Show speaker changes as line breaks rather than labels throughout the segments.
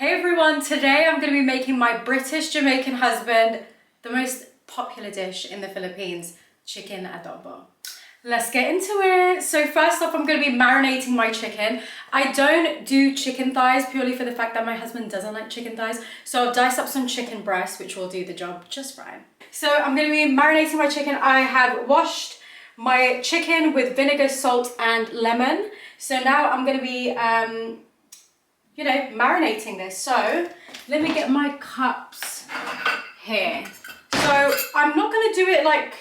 Hey everyone, today I'm going to be making my British Jamaican husband, the most popular dish in the Philippines, chicken adobo. Let's get into it. So first off, I'm going to be marinating my chicken. I don't do chicken thighs purely for the fact that my husband doesn't like chicken thighs. So I've diced up some chicken breasts, which will do the job just fine. So I'm going to be marinating my chicken. I have washed my chicken with vinegar, salt and lemon. So now I'm going to be marinating this. So let me get my cups here. So I'm not going to do it like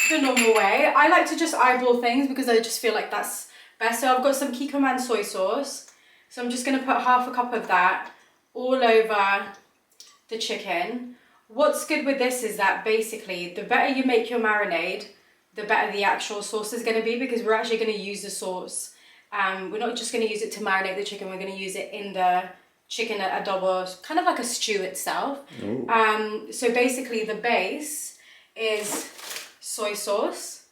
the normal way. I like to just eyeball things because I just feel like that's best. So I've got some Kikkoman soy sauce. So I'm just going to put half a cup of that all over the chicken. What's good with this is that basically the better you make your marinade, the better the actual sauce is going to be, because we're actually going to use the sauce. We're not just going to use it to marinate the chicken, we're going to use it in the chicken adobo, kind of like a stew itself. So basically the base is soy sauce.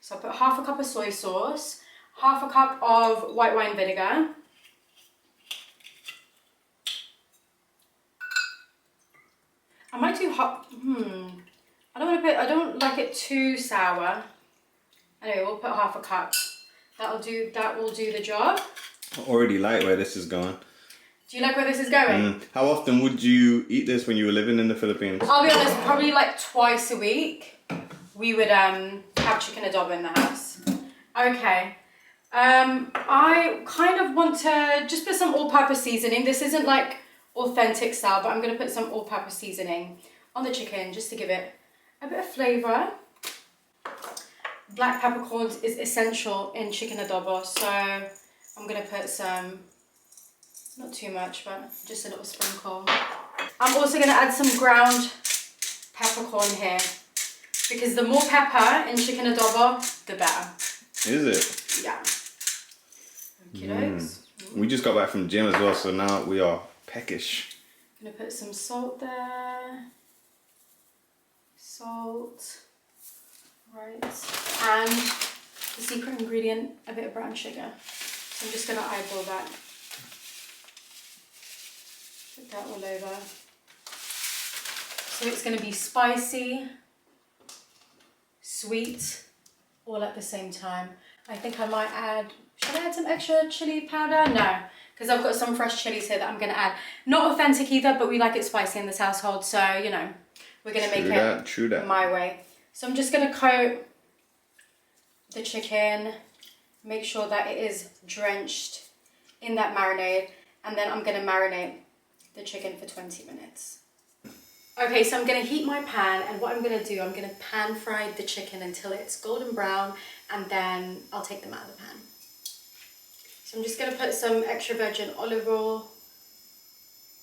So I put half a cup of soy sauce, half a cup of white wine vinegar, I might do hot, I don't like it too sour. Anyway, we'll put half a cup. That will do the job.
I already like where this is going.
Do you like where this is going?
How often would you eat this when you were living in the Philippines?
I'll be honest, probably like twice a week we would have chicken adobo in the house. Okay. I kind of want to just put some all-purpose seasoning. This isn't like authentic style, but I'm going to put some all-purpose seasoning on the chicken just to give it a bit of flavour. Black peppercorns is essential in chicken adobo, so I'm going to put some, not too much, but just a little sprinkle. I'm also going to add some ground peppercorn here, because the more pepper in chicken adobo, the better.
Is it?
Yeah. Okie dokes.
We just got back from the gym as well, so now we are peckish.
I'm going to put some salt there. Salt. Right. And the secret ingredient, a bit of brown sugar. So I'm just going to eyeball that. Put that all over. So it's going to be spicy, sweet, all at the same time. I think I might add, should I add some extra chili powder? No, because I've got some fresh chilies here that I'm going to add. Not authentic either, but we like it spicy in this household. So, you know, we're going to make it my way. So I'm just going to coat the chicken, make sure that it is drenched in that marinade, and then I'm going to marinate the chicken for 20 minutes. Okay, so I'm going to heat my pan, and what I'm going to do, I'm going to pan fry the chicken until it's golden brown, and then I'll take them out of the pan. So I'm just going to put some extra virgin olive oil.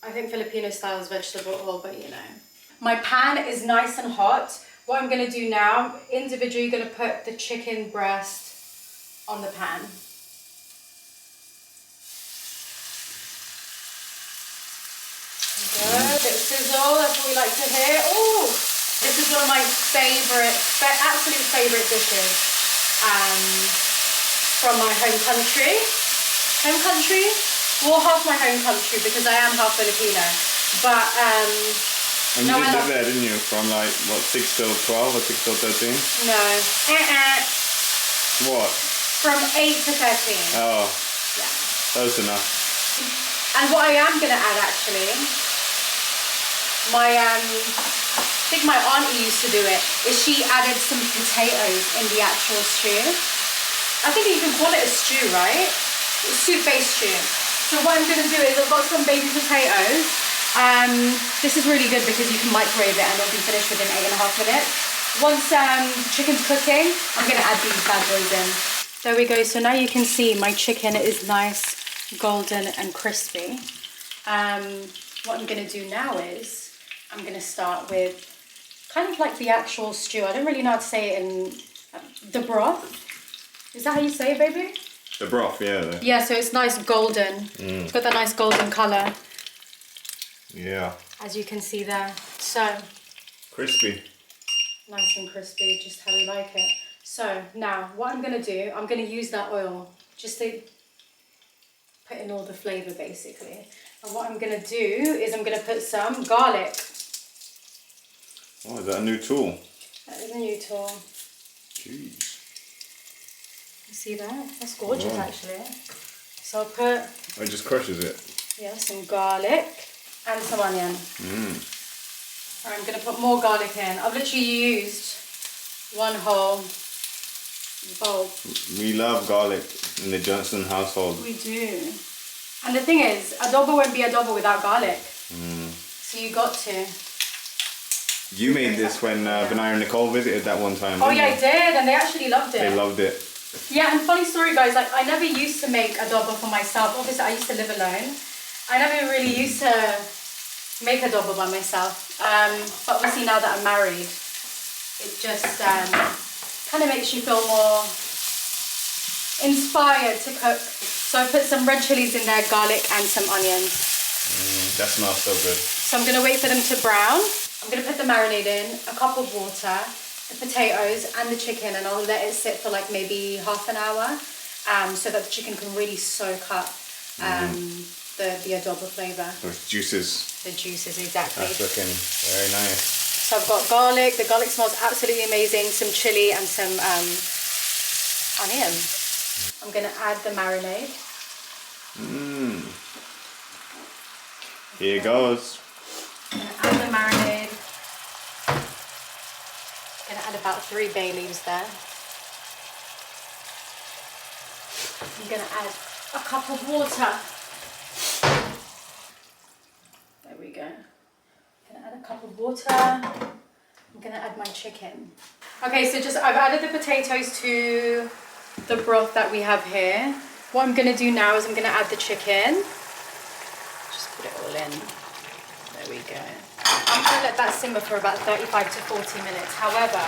I think Filipino style is vegetable oil, but you know. My pan is nice and hot. What I'm going to do now, individually going to put the chicken breast on the pan. Good, bit of sizzle, that's what we like to hear. Oh, this is one of my absolute favourite dishes from my home country. Home country? Well, half my home country because I am half Filipino. But
and you did live there, didn't you? From like, what, 6 till 12 or 6 till 13?
No.
What?
From 8 to 13.
Oh.
Yeah.
Close enough.
And what I am going to add actually, I think my auntie used to do it, is she added some potatoes in the actual stew. I think you can call it a stew, right? It's soup-based stew. So what I'm going to do is I've got some baby potatoes. This is really good because you can microwave it and it'll be finished within 8.5 minutes. Once chicken's cooking, I'm going to add these bad boys in. There we go. So now you can see my chicken is nice, golden and crispy. What I'm going to do now is I'm going to start with kind of like the actual stew. I don't really know how to say it in the broth. Is that how you say it, baby?
The broth, yeah.
Yeah, so it's nice golden. It's got that nice golden colour.
Yeah.
As you can see there. So.
Crispy.
Nice and crispy, just how we like it. So now what I'm going to do, I'm going to use that oil just to put in all the flavour basically. And what I'm going to do is I'm going to put some garlic.
Oh, is that a new tool?
That is a new tool.
Jeez.
You see that? That's gorgeous actually. So I'll put...
Oh, it just crushes it.
Yeah, some garlic and some onion. Alright, I'm going to put more garlic in. I've literally used one whole bulb.
We love garlic in the Johnson household.
We do. And the thing is, adobo won't be adobo without garlic. So you got to.
You made this when Benaya and Nicole visited that one time.
Oh yeah, I did, and they actually loved it.
They loved it.
Yeah, and funny story guys, like I never used to make adobo for myself. Obviously I used to live alone. I never really used to make adobo by myself. But obviously now that I'm married, it just kind of makes you feel more inspired to cook. So I put some red chilies in there, garlic and some onions.
That smells so good.
So I'm going to wait for them to brown. I'm going to put the marinade in, a cup of water, the potatoes and the chicken, and I'll let it sit for like maybe half an hour so that the chicken can really soak up the adobo flavour.
Those juices.
The juices, exactly.
That's looking very nice.
So I've got garlic. The garlic smells absolutely amazing. Some chilli and some onion. I'm going to add the marinade.
Here goes.
I'm going to add the marinade. I'm going to add about 3 bay leaves there. I'm going to add a cup of water. There we go. I'm going to add a cup of water. I'm going to add my chicken. Okay, so I've added the potatoes to the broth that we have here. What I'm going to do now is I'm going to add the chicken. Just put it all in. There we go. I'm going to let that simmer for about 35 to 40 minutes. However,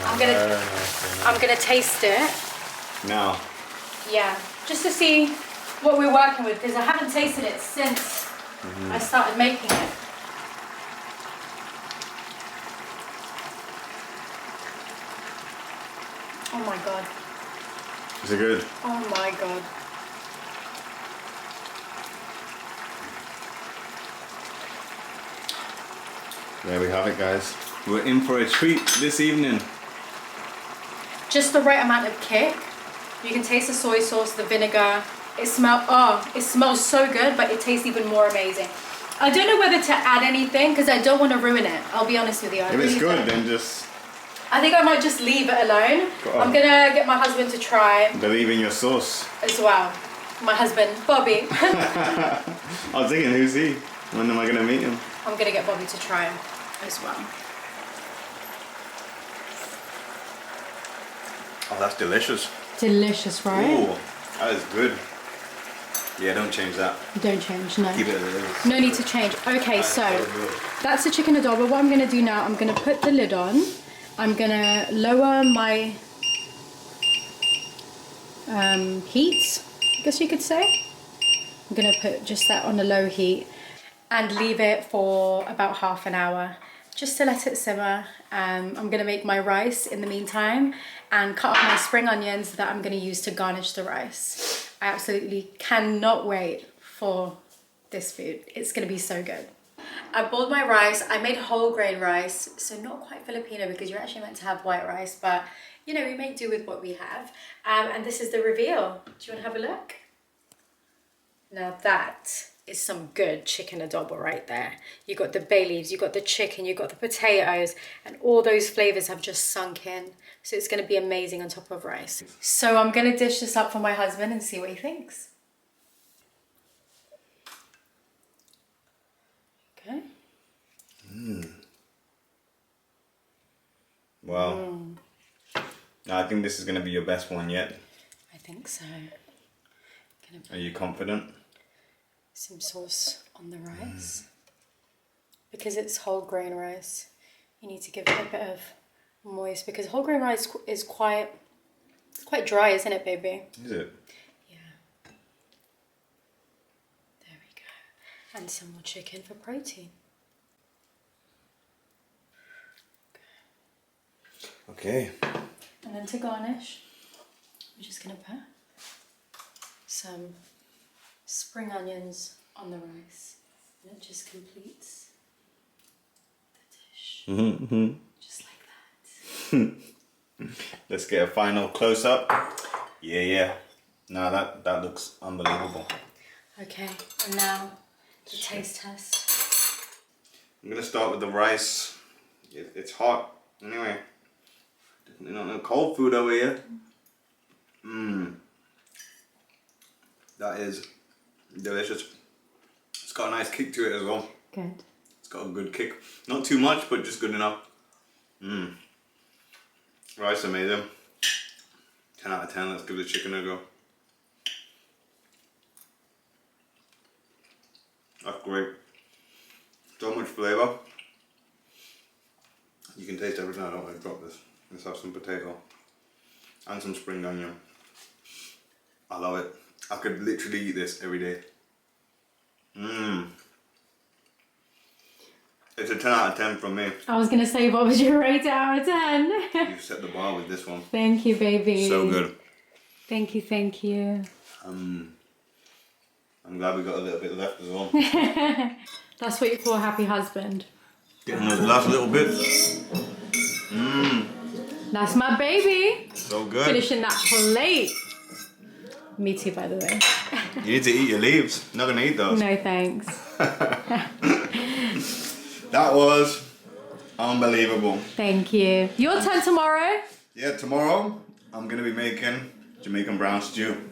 I'm going to taste it.
Now.
Yeah, just to see what we're working with, because I haven't tasted it since I started making it. Oh my god.
Is it good?
Oh my god.
There we have it, guys. We're in for a treat this evening.
Just the right amount of kick. You can taste the soy sauce, the vinegar. It smells so good, but it tastes even more amazing. I don't know whether to add anything because I don't want to ruin it. I'll be honest with you.
If it's good, then just...
I think I might just leave it alone. I'm gonna get my husband to try.
Believe in your sauce.
As well. My husband, Bobby.
I was thinking, who's he? When am I gonna meet him?
I'm gonna get Bobby to try as well.
Oh, that's delicious.
Delicious, right?
Ooh, that is good. Yeah, don't change that.
Don't change, no.
Keep it as it is.
No need to change. Okay, so that's the chicken adobo. What I'm gonna do now, I'm gonna put the lid on. I'm gonna lower my heat, I guess you could say. I'm gonna put just that on a low heat and leave it for about half an hour just to let it simmer. I'm gonna make my rice in the meantime and cut up my spring onions that I'm gonna use to garnish the rice. I absolutely cannot wait for this food. It's gonna be so good. I boiled my rice. I made whole grain rice, so not quite Filipino because you're actually meant to have white rice, but you know, we make do with what we have. And this is the reveal. Do you want to have a look? Now that is some good chicken adobo right there. You got the bay leaves, you got the chicken, you got the potatoes, and all those flavors have just sunk in. So it's going to be amazing on top of rice. So I'm going to dish this up for my husband and see what he thinks. Okay.
Wow. I think this is going to be your best one yet.
I think so.
Are you confident?
Some sauce on the rice. Because it's whole grain rice, you need to give it a bit of moist, because whole grain rice is quite dry, isn't it, baby?
Is it?
Yeah. There we go. And some more chicken for protein.
Okay.
And then to garnish, I'm just gonna put some spring onions on the rice. And it just completes the dish.
Mm-hmm.
Just like that.
Let's get a final close-up. Yeah. No, that looks unbelievable.
Okay, and now the taste test.
I'm gonna start with the rice. It's hot. Anyway, definitely not no cold food over here. That is delicious. It's got a nice kick to it as well.
Good.
It's got a good kick. Not too much, but just good enough. Rice amazing. 10 out of 10. Let's give the chicken a go. That's great. So much flavour. You can taste everything. I don't want to drop this. Let's have some potato and some spring onion. I love it. I could literally eat this every day. It's a 10 out of 10 from me.
I was gonna say, what was your rate out of 10?
You set the bar with this one.
Thank you, baby.
So good.
Thank you.
I'm glad we got a little bit left as well.
That's what you call a happy husband.
Getting those last little bits.
That's my baby.
So good.
Finishing that plate. Me too, by the way.
You need to eat your leaves. Not gonna eat those.
No thanks.
That was unbelievable.
Thank you. Your turn tomorrow.
Yeah, tomorrow I'm gonna be making Jamaican brown stew.